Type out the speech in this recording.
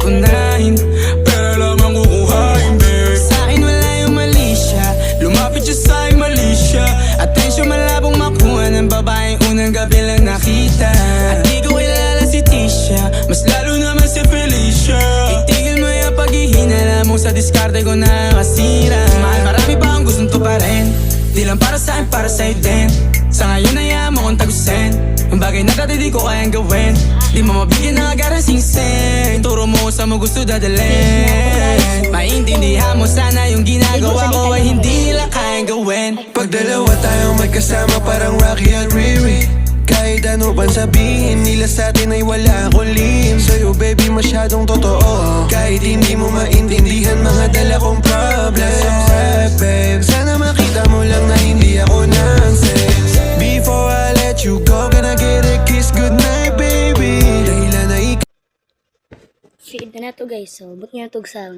unahin, pera lang ang kukuhain, babe. Sa'kin wala yung mali siya, lumapit siya sa'kin mali siya. Atensyon malabong makuha ng babaeng unang gabi lang nakita. At di ko kilala si Tisha, mas lalo naman si Felicia. Itigil mo yung paghihinala mo sa diskarte ko na kasira. Mahal, marami pa ang gustong tuparin, di lang para sa'kin, para sa'yo din. Sa ngayon ayaw mo kong tagusin yung bagay na dati di ko kayang gawin. Di mo mabigyan ng agarang singsing, turo mo sa mo gusto dadalhin. Maintindihan mo sana yung ginagawa ko ay hindi nila kayang gawin. Pag dalawa tayong magkasama parang Rocky at Riri, kahit ano bang sabihin nila sa'tin ay wala akong lihim. Sa'yo baby masyadong totoo, kahit hindi mo maintindihan mga dala kong problems. Babe, sana makita mo lang na hindi ako nonsense. Before I let you go, can I get a kiss goodnight baby? Dahilan na Feed na to guys, so but nga tog sound.